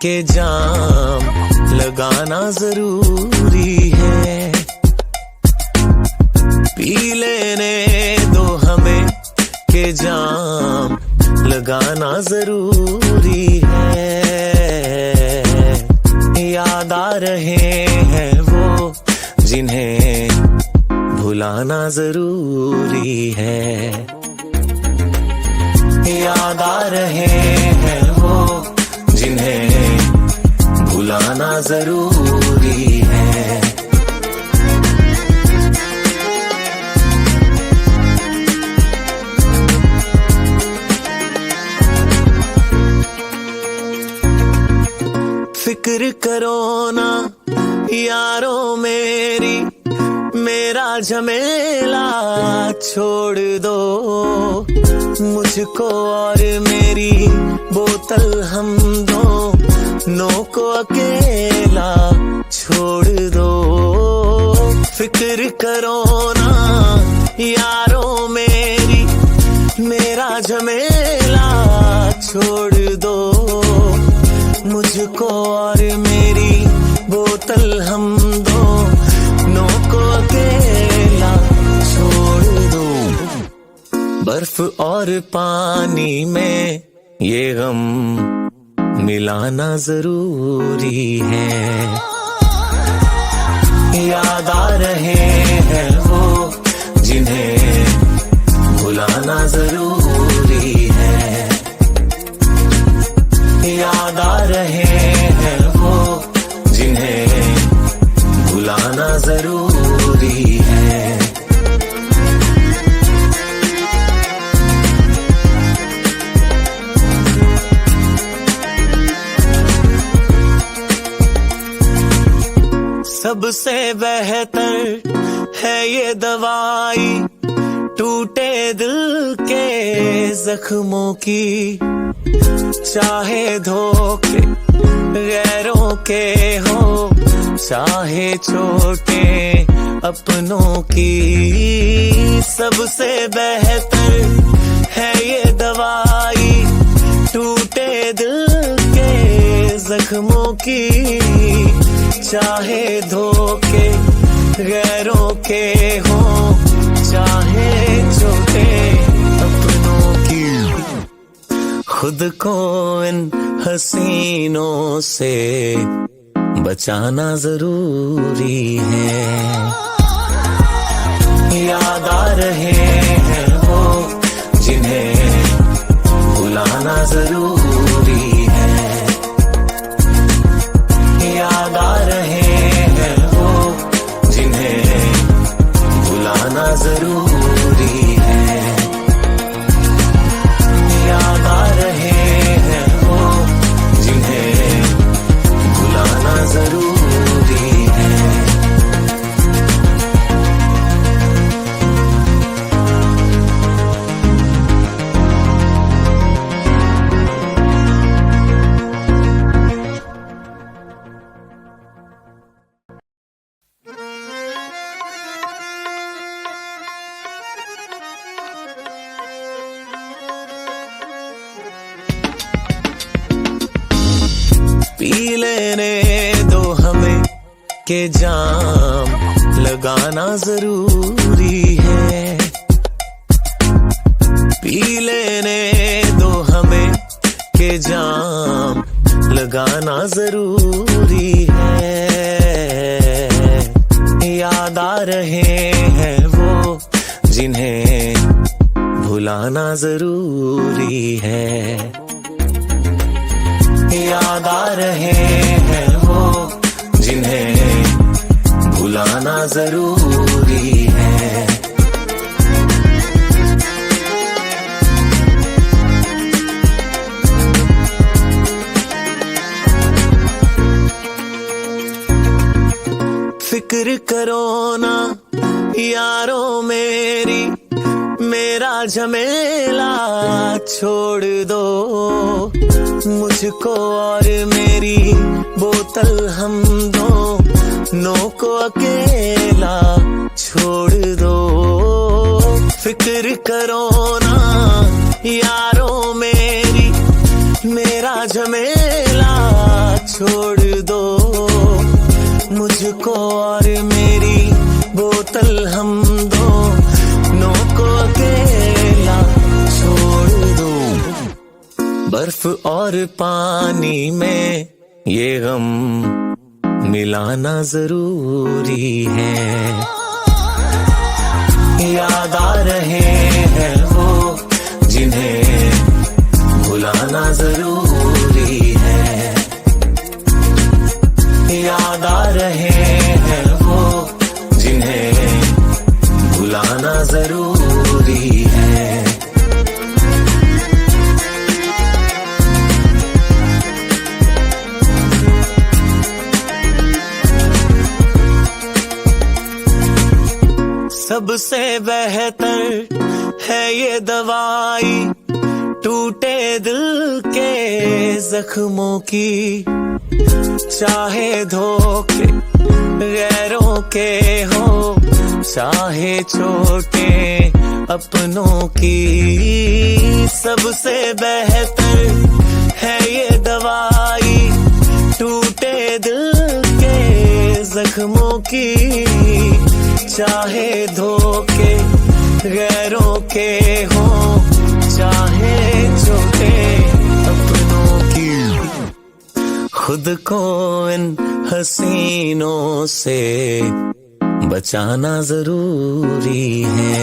के जाम लगाना जरूरी है। पी लेने दो हमें के जाम लगाना जरूरी है। याद आ रहे हैं वो जिन्हें भुलाना जरूरी है। याद आ रहे हैं वो जिन्हें भुलाना जरूरी है। फिक्र करो ना यारों मेरी, मेरा झमेला छोड़ दो। मुझको और मेरी बोतल हम दोनों को अकेला छोड़ दो। फिक्र करो ना यारों मेरी, मेरा झमेला छोड़ दो। मुझको और मेरी बोतल हम दोनों को अकेला छोड़ दो। बर्फ और पानी में ये गम मिलाना जरूरी है। याद आ रहे हैं वो जिन्हें भुलाना जरूरी है। याद आ रहे हैं वो जिन्हें भुलाना जरूरी है। सबसे बेहतर है ये दवाई टूटे दिल के जख्मों की। चाहे धोखे गैरों के हो, चाहे छोटे अपनों की। सबसे बेहतर है ये दवाई टूटे दिल के जख्मों की। चाहे धोखे गैरों के हो, चाहे छोटे अपनों की। खुद को इन हसीनों से बचाना जरूरी है। याद आ रहे हैं वो जिन्हें भुलाना जरूरी है। याद आ रहे हैं वो जिन्हें भुलाना जरूरी है। याद आ रहे हैं वो जिन्हें भुलाना जरूरी है। पी लेने दो हमें के जाम लगाना जरूरी है। पी लेने दो हमें के जाम लगाना जरूरी है। याद आ रहे हैं वो जिन्हें भुलाना जरूरी है। याद आ रहे हैं वो जिन्हें भुलाना जरूरी है। फिक्र करो ना यारों मेरी, मेरा झमेला छोड़ दो। मुझको और मेरी बोतल हम दोनों को अकेला छोड़ दो। फिक्र करो ना यारों मेरी, मेरा झमेला पानी में ये गम मिलाना जरूरी है। याद आ रहे हैं वो जिन्हें भुलाना जरूरी है। याद आ रहे हैं वो जिन्हें भुलाना जरूरी है। सबसे बेहतर है ये दवाई टूटे दिल के जख्मों की, चाहे धोखे गैरों के हो चाहे छोटे अपनों की। सबसे बेहतर है ये दवाई टूटे दिल के जख्मों की, चाहे धोखे गैरों के हो चाहे छोटे अपनों की। खुद को इन हसीनों से बचाना जरूरी है।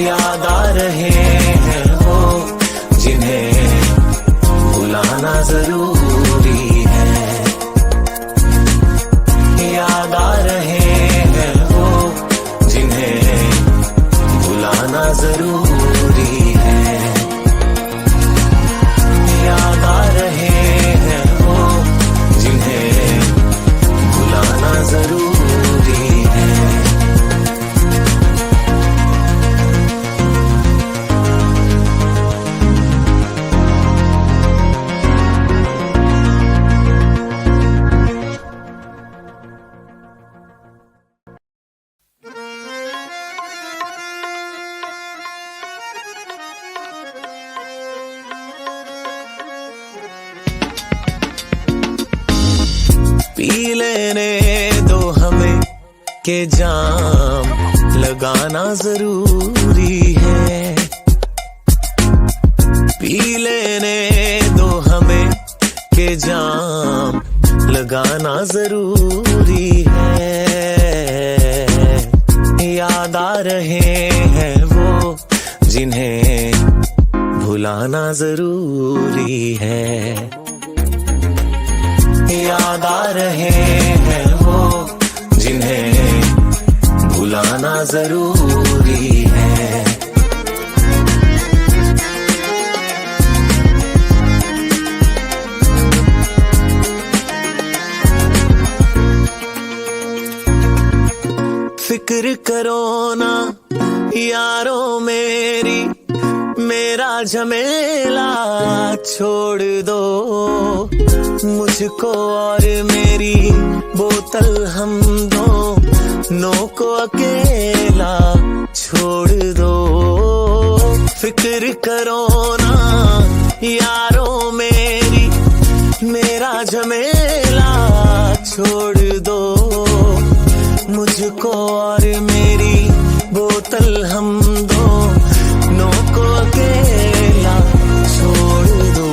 याद आ रहे हैं वो जिन्हें भुलाना जरूरी है। याद आ रहे हैं वो जिन्हें भुलाना जरूरी है। याद आ रहे हैं वो जिन्हें भुलाना जरूरी है। पी लेने दो हमें के जाम लगाना जरूरी है। पी लेने दो हमें के जाम लगाना जरूरी है। याद आ रहे हैं वो जिन्हें भुलाना जरूरी है। याद आ रहे हैं वो जिन्हें भुलाना जरूरी है। फिक्र करो ना यारों मेरी, मेरा झमेला छोड़ दो। मुझको और मेरी बोतल हम दोनों को अकेला छोड़ दो। फिक्र करो ना यारों मेरी, मेरा झमेला छोड़ दो। मुझको और मेरी बोतल हम दोनों को अकेला छोड़ दो।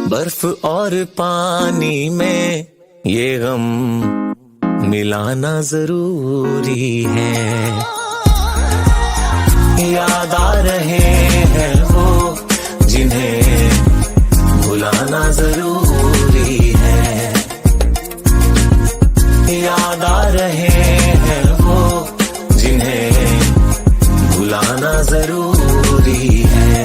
बर्फ और पानी में ये गम मिलाना जरूरी है। याद आ रहे हैं वो जिन्हें भुलाना जरूरी है। याद आ रहे हैं वो जिन्हें भुलाना जरूरी है।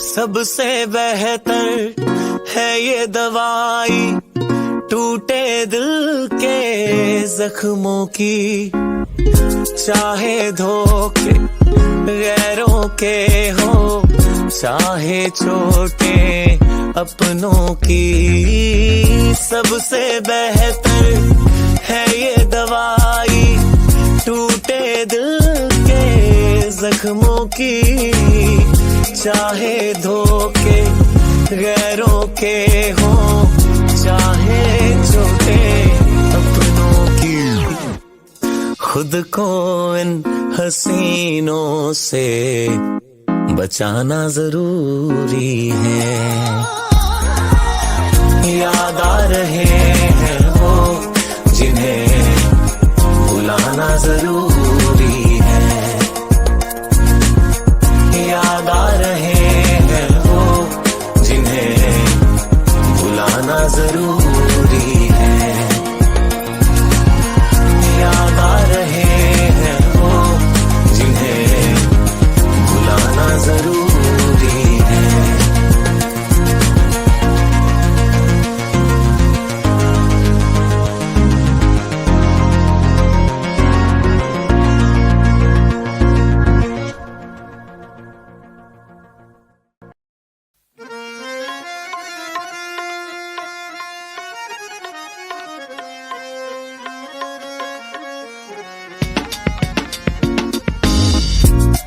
सबसे बेहतर है ये दवाई टूटे दिल के जख्मों की, चाहे धोखे गैरों के हो चाहे छोटे अपनों की। सबसे बेहतर है ये दवाई टूटे दिल के जख्मों की, चाहे धोखे गैरों के हो चाहे चोटें अपनों की, खुद को इन हसीनों से बचाना जरूरी है। याद आ रहे हैं वो जिन्हें भुलाना जरूरी है। याद आ रहे हैं वो जिन्हें भुलाना जरूरी है। याद आ रहे हैं वो जिन्हें भुलाना जरूरी है।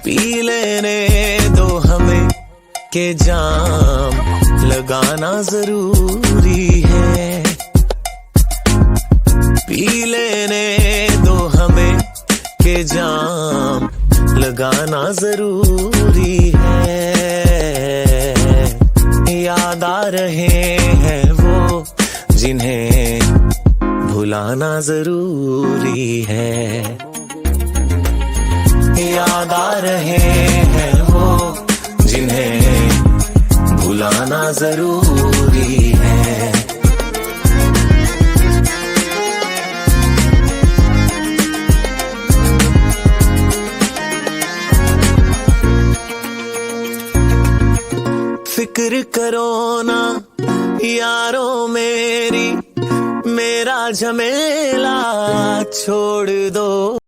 पी लेने दो हमें के जाम लगाना जरूरी है। पी लेने दो हमें के जाम लगाना जरूरी है। याद आ रहे हैं वो जिन्हें भुलाना जरूरी है। याद आ रहे हैं वो जिन्हें भुलाना जरूरी है। फिक्र करो ना यारों मेरी, मेरा झमेला छोड़ दो।